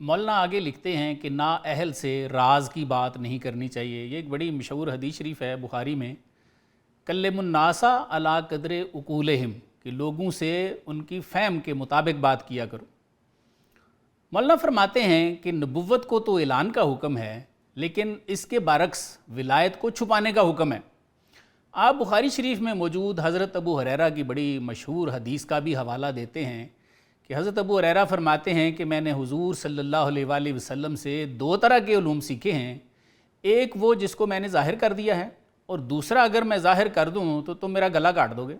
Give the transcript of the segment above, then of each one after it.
مولانا آگے لکھتے ہیں کہ نا اہل سے راز کی بات نہیں کرنی چاہیے۔ یہ ایک بڑی مشہور حدیث شریف ہے بخاری میں، کلم الناس علی قدر عقولہم، کہ لوگوں سے ان کی فہم کے مطابق بات کیا کرو۔ مولانا فرماتے ہیں کہ نبوت کو تو اعلان کا حکم ہے، لیکن اس کے برعکس ولایت کو چھپانے کا حکم ہے۔ آپ بخاری شریف میں موجود حضرت ابو ہریرہ کی بڑی مشہور حدیث کا بھی حوالہ دیتے ہیں کہ حضرت ابو ہریرہ فرماتے ہیں کہ میں نے حضور صلی اللہ علیہ وآلہ وسلم سے دو طرح کے علوم سیکھے ہیں، ایک وہ جس کو میں نے ظاہر کر دیا ہے، اور دوسرا اگر میں ظاہر کر دوں تو تم میرا گلا کاٹ دو گے۔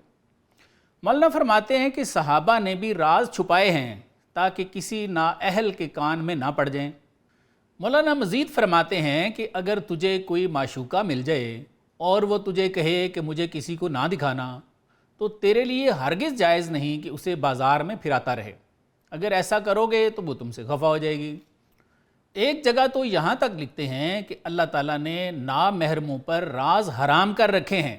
مولانا فرماتے ہیں کہ صحابہ نے بھی راز چھپائے ہیں تاکہ کسی نااہل کے کان میں نہ پڑ جائیں۔ مولانا مزید فرماتے ہیں کہ اگر تجھے کوئی معشوقہ مل جائے اور وہ تجھے کہے کہ مجھے کسی کو نہ دکھانا، تو تیرے لیے ہرگز جائز نہیں کہ اسے بازار میں پھراتا رہے، اگر ایسا کرو گے تو وہ تم سے خفا ہو جائے گی۔ ایک جگہ تو یہاں تک لکھتے ہیں کہ اللہ تعالیٰ نے نامحرموں پر راز حرام کر رکھے ہیں،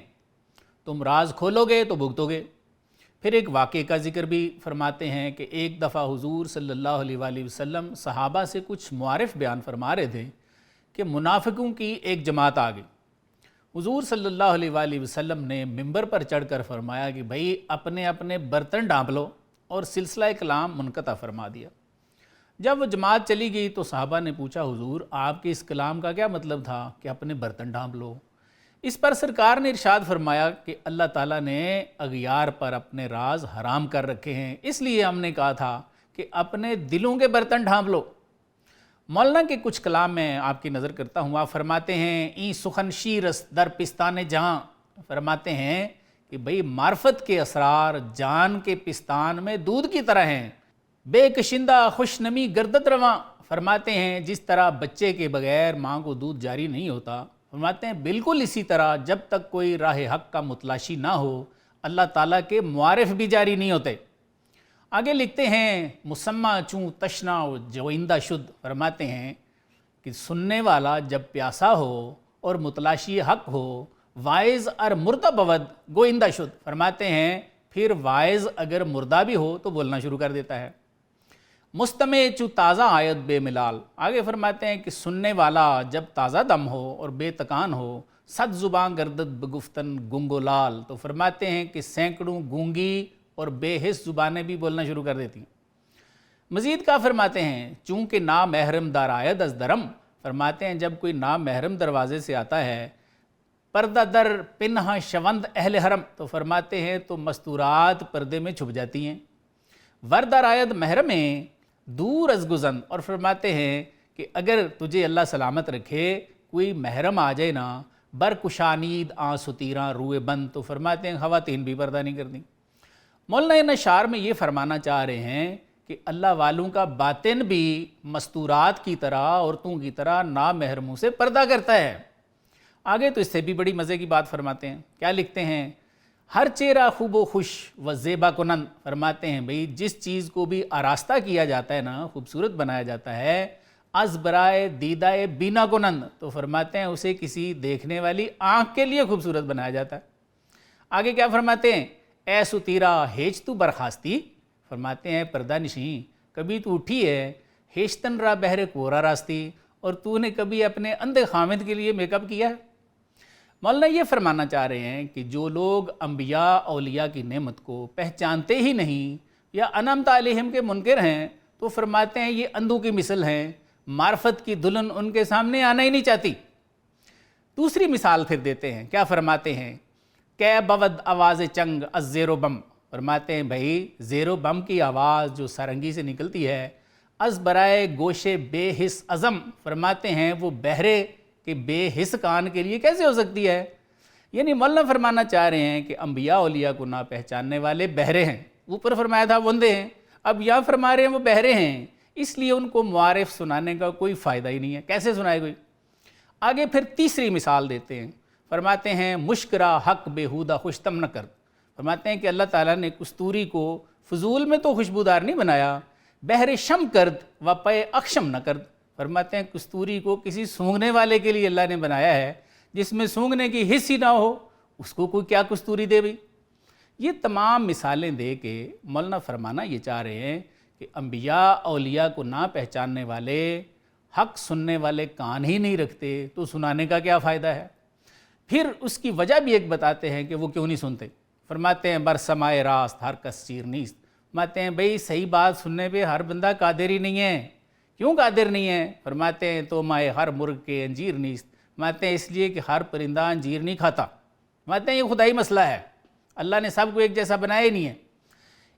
تم راز کھولو گے تو بھگتو گے۔ پھر ایک واقعے کا ذکر بھی فرماتے ہیں کہ ایک دفعہ حضور صلی اللہ علیہ وآلہ وسلم صحابہ سے کچھ معارف بیان فرما رہے تھے کہ منافقوں کی ایک جماعت آ گئی۔ حضور صلی اللہ علیہ وآلہ وسلم نے ممبر پر چڑھ کر فرمایا کہ بھائی اپنے اپنے برتن ڈھانپ لو، اور سلسلہ کلام منقطع فرما دیا۔ جب وہ جماعت چلی گئی تو صحابہ نے پوچھا حضور آپ کے اس کلام کا کیا مطلب تھا کہ اپنے برتن ڈھانپ لو؟ اس پر سرکار نے ارشاد فرمایا کہ اللہ تعالیٰ نے اغیار پر اپنے راز حرام کر رکھے ہیں، اس لیے ہم نے کہا تھا کہ اپنے دلوں کے برتن ڈھانپ لو۔ مولانا کے کچھ کلام میں آپ کی نظر کرتا ہوں، آپ فرماتے ہیں این سخن شیرس در پستان جہاں، فرماتے ہیں کہ بھئی معرفت کے اسرار جان کے پستان میں دودھ کی طرح ہیں، بے کشندہ خوش نمی گردت رواں، فرماتے ہیں جس طرح بچے کے بغیر ماں کو دودھ جاری نہیں ہوتا، فرماتے ہیں بالکل اسی طرح جب تک کوئی راہ حق کا متلاشی نہ ہو اللہ تعالیٰ کے معارف بھی جاری نہیں ہوتے۔ آگے لکھتے ہیں مسمہ چوں تشنا جوئندہ شد، فرماتے ہیں کہ سننے والا جب پیاسا ہو اور متلاشی حق ہو وائز اور مردہ بود گوئندہ شد، فرماتے ہیں پھر وائز اگر مردہ بھی ہو تو بولنا شروع کر دیتا ہے۔ مستمع چو تازہ آیت بے ملال، آگے فرماتے ہیں کہ سننے والا جب تازہ دم ہو اور بے تکان ہو صد زبان گردد بگفتن گنگو لال، تو فرماتے ہیں کہ سینکڑوں گونگی اور بے حس زبانیں بھی بولنا شروع کر دیتی۔ مزید کا فرماتے ہیں چونکہ نامحرم دار آید از درم، فرماتے ہیں جب کوئی نامحرم دروازے سے آتا ہے پردہ در پنہا شوند اہل حرم، تو فرماتے ہیں تو مستورات پردے میں چھپ جاتی ہیں۔ وردار آید محرمیں دور از گزن، اور فرماتے ہیں کہ اگر تجھے اللہ سلامت رکھے کوئی محرم آ جائے نا برکشانید ستیراں روئے بند، تو فرماتے ہیں خواتین بھی پردہ نہیں کرتی۔ مولانا ان اشعار میں یہ فرمانا چاہ رہے ہیں کہ اللہ والوں کا باطن بھی مستورات کی طرح عورتوں کی طرح نامحرموں سے پردہ کرتا ہے۔ آگے تو اس سے بھی بڑی مزے کی بات فرماتے ہیں، کیا لکھتے ہیں ہر چہرہ خوب و خوش و زیبا کنند، فرماتے ہیں بھئی جس چیز کو بھی آراستہ کیا جاتا ہے نا، خوبصورت بنایا جاتا ہے، از برائے دیدہ بینا کنند، تو فرماتے ہیں اسے کسی دیکھنے والی آنکھ کے لیے خوبصورت بنایا جاتا ہے۔ آگے کیا فرماتے ہیں اے ستیرا ہیچ تو برخاستی، فرماتے ہیں پردہ نشین کبھی تو اٹھی ہے ہیچتن را بہر کورا راستی، اور تو نے کبھی اپنے اندھے خامد کے لیے میک اپ کیا ہے۔ مولانا یہ فرمانا چاہ رہے ہیں کہ جو لوگ انبیاء اولیاء کی نعمت کو پہچانتے ہی نہیں یا انعمت علیہم کے منکر ہیں، تو فرماتے ہیں یہ اندھوں کی مثل ہیں، معرفت کی دلہن ان کے سامنے آنا ہی نہیں چاہتی۔ دوسری مثال پھر دیتے ہیں، کیا فرماتے ہیں کہ بود آواز چنگ از زیر و بم، فرماتے ہیں بھائی زیر و بم کی آواز جو سارنگی سے نکلتی ہے، از برائے گوشے بے حس عزم، فرماتے ہیں وہ بہرے کہ بے حس کان کے لیے کیسے ہو سکتی ہے؟ یعنی مولانا فرمانا چاہ رہے ہیں کہ انبیاء اولیاء کو نہ پہچاننے والے بہرے ہیں، اوپر فرمایا تھا وہ اندھے ہیں، اب یہاں فرما رہے ہیں وہ بہرے ہیں، اس لیے ان کو معارف سنانے کا کوئی فائدہ ہی نہیں ہے، کیسے سنائے کوئی؟ آگے پھر تیسری مثال دیتے ہیں، فرماتے ہیں مشکرہ حق بےہودہ خوشتم نہ کر، فرماتے ہیں کہ اللہ تعالیٰ نے کستوری کو فضول میں تو خوشبودار نہیں بنایا، بہر شم کرد و پے اکشم نہ کرد، فرماتے ہیں کستوری کو کسی سونگنے والے کے لیے اللہ نے بنایا ہے، جس میں سونگنے کی حص ہی نہ ہو اس کو کوئی کیا کستوری دے بھی۔ یہ تمام مثالیں دے کے مولانا فرمانا یہ چاہ رہے ہیں کہ انبیاء اولیاء کو نہ پہچاننے والے حق سننے والے کان ہی نہیں رکھتے تو سنانے کا کیا فائدہ ہے؟ پھر اس کی وجہ بھی ایک بتاتے ہیں کہ وہ کیوں نہیں سنتے۔ فرماتے ہیں برسمائے راست ہر کس چیر نیست، فرماتے ہیں بھئی صحیح بات سننے پہ ہر بندہ قادر ہی نہیں ہے۔ کیوں قادر نہیں ہے؟ فرماتے ہیں تو مائے ہر مرغ کے انجیر نیست، فرماتے ہیں اس لیے کہ ہر پرندہ انجیر نہیں کھاتا۔ فرماتے ہیں یہ خدائی مسئلہ ہے، اللہ نے سب کو ایک جیسا بنایا ہی نہیں ہے۔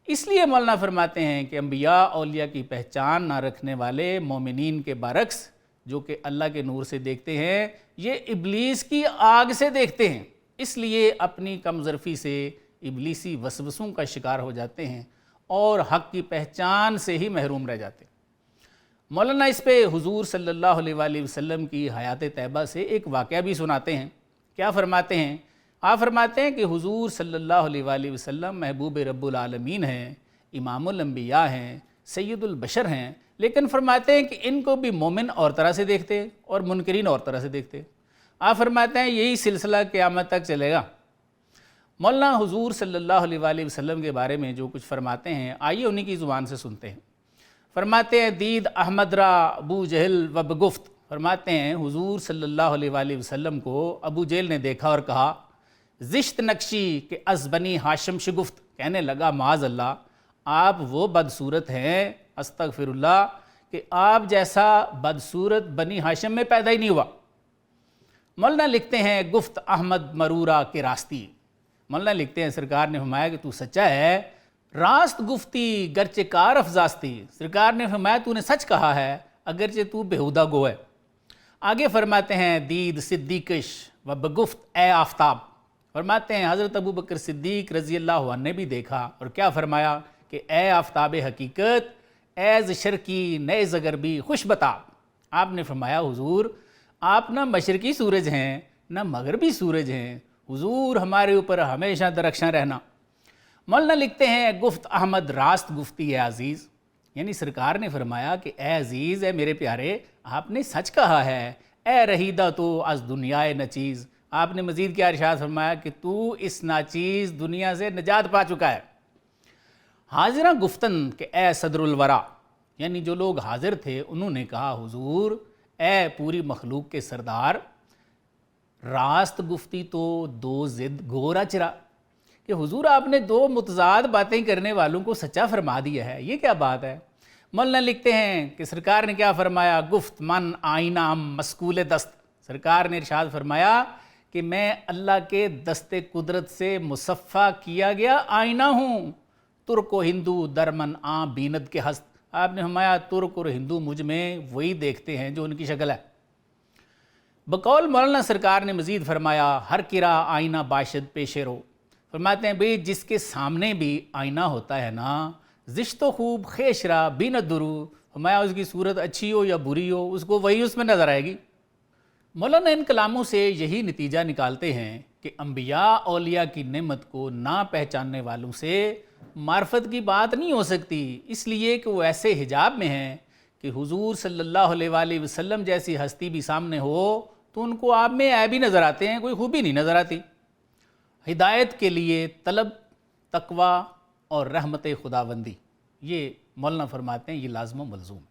اس لیے مولانا فرماتے ہیں کہ انبیاء اولیاء کی پہچان نہ رکھنے والے مومنین کے برعکس جو کہ اللہ کے نور سے دیکھتے ہیں، یہ ابلیس کی آگ سے دیکھتے ہیں، اس لیے اپنی کم ظرفی سے ابلیسی وسوسوں کا شکار ہو جاتے ہیں اور حق کی پہچان سے ہی محروم رہ جاتے ہیں۔ مولانا اس پہ حضور صلی اللہ علیہ وآلہ وسلم کی حیات طیبہ سے ایک واقعہ بھی سناتے ہیں۔ کیا فرماتے ہیں؟ آپ فرماتے ہیں کہ حضور صلی اللہ علیہ وآلہ وسلم محبوب رب العالمین ہیں، امام الانبیاء ہیں، سید البشر ہیں، لیکن فرماتے ہیں کہ ان کو بھی مومن اور طرح سے دیکھتے اور منکرین اور طرح سے دیکھتے۔ آپ فرماتے ہیں یہی سلسلہ قیامت تک چلے گا۔ مولانا حضور صلی اللہ علیہ وآلہ وسلم کے بارے میں جو کچھ فرماتے ہیں آئیے انہی کی زبان سے سنتے ہیں۔ فرماتے ہیں دید احمد را ابو جہل و بگفت، فرماتے ہیں حضور صلی اللہ علیہ وآلہ وسلم کو ابو جہل نے دیکھا اور کہا زشت نقشی کہ از بنی ہاشم شگفت، کہنے لگا معاذ اللہ آپ وہ بدصورت ہیں، استغفر اللہ، کہ آپ جیسا بدصورت بنی ہاشم میں پیدا ہی نہیں ہوا۔ مولانا لکھتے ہیں گفت احمد مرورہ کے راستی، مولانا لکھتے ہیں سرکار نے فرمایا کہ تو سچا ہے، راست گفتی گرچہ کار افزاستی، سرکار نے فرمایا تو نے سچ کہا ہے اگرچہ تو بےہودہ گو ہے۔ آگے فرماتے ہیں دید صدیقش و بگفت اے آفتاب، فرماتے ہیں حضرت ابو بکر صدیق رضی اللہ عنہ نے بھی دیکھا اور کیا فرمایا کہ اے آفتاب حقیقت، اے ز شرقی نئے زغربی خوش بتا۔ آپ نے فرمایا حضور آپ نہ مشرقی سورج ہیں نہ مغربی سورج ہیں، حضور ہمارے اوپر ہمیشہ درخشاں رہنا۔ مولانا لکھتے ہیں گفت احمد راست گفتی ہے عزیز، یعنی سرکار نے فرمایا کہ اے عزیز، اے میرے پیارے، آپ نے سچ کہا ہے، اے رہیدہ تو از دنیائے نچیز، آپ نے مزید کیا ارشاد فرمایا کہ تو اس ناچیز دنیا سے نجات پا چکا ہے۔ حاضرہ گفتن کہ اے صدر الورا، یعنی جو لوگ حاضر تھے انہوں نے کہا حضور اے پوری مخلوق کے سردار، راست گفتی تو دو ضد گورا چرا، کہ حضور آپ نے دو متضاد باتیں کرنے والوں کو سچا فرما دیا ہے، یہ کیا بات ہے؟ مولانا لکھتے ہیں کہ سرکار نے کیا فرمایا گفت من آئینہ مسکول دست، سرکار نے ارشاد فرمایا کہ میں اللہ کے دست قدرت سے مصفہ کیا گیا آئینہ ہوں، ترک و ہندو درمن آں بیند کے ہست، آپ نے فرمایا ترک اور ہندو مجھ میں وہی دیکھتے ہیں جو ان کی شکل ہے۔ بقول مولانا سرکار نے مزید فرمایا ہر کرا آئینہ باشد پیش رو، فرماتے ہیں بھئی جس کے سامنے بھی آئینہ ہوتا ہے نا، زشت و خوب خیش را بیند درو، فرمایا اس کی صورت اچھی ہو یا بری ہو اس کو وہی اس میں نظر آئے گی۔ مولانا ان کلاموں سے یہی نتیجہ نکالتے ہیں کہ انبیاء اولیاء کی نعمت کو نہ پہچاننے والوں سے معرفت کی بات نہیں ہو سکتی، اس لیے کہ وہ ایسے حجاب میں ہیں کہ حضور صلی اللہ علیہ وآلہ وسلم جیسی ہستی بھی سامنے ہو تو ان کو آپ میں عیب ہی نظر آتے ہیں، کوئی خوبی نہیں نظر آتی۔ ہدایت کے لیے طلب، تقوی اور رحمت خداوندی، یہ مولانا فرماتے ہیں یہ لازم و ملزوم ہے۔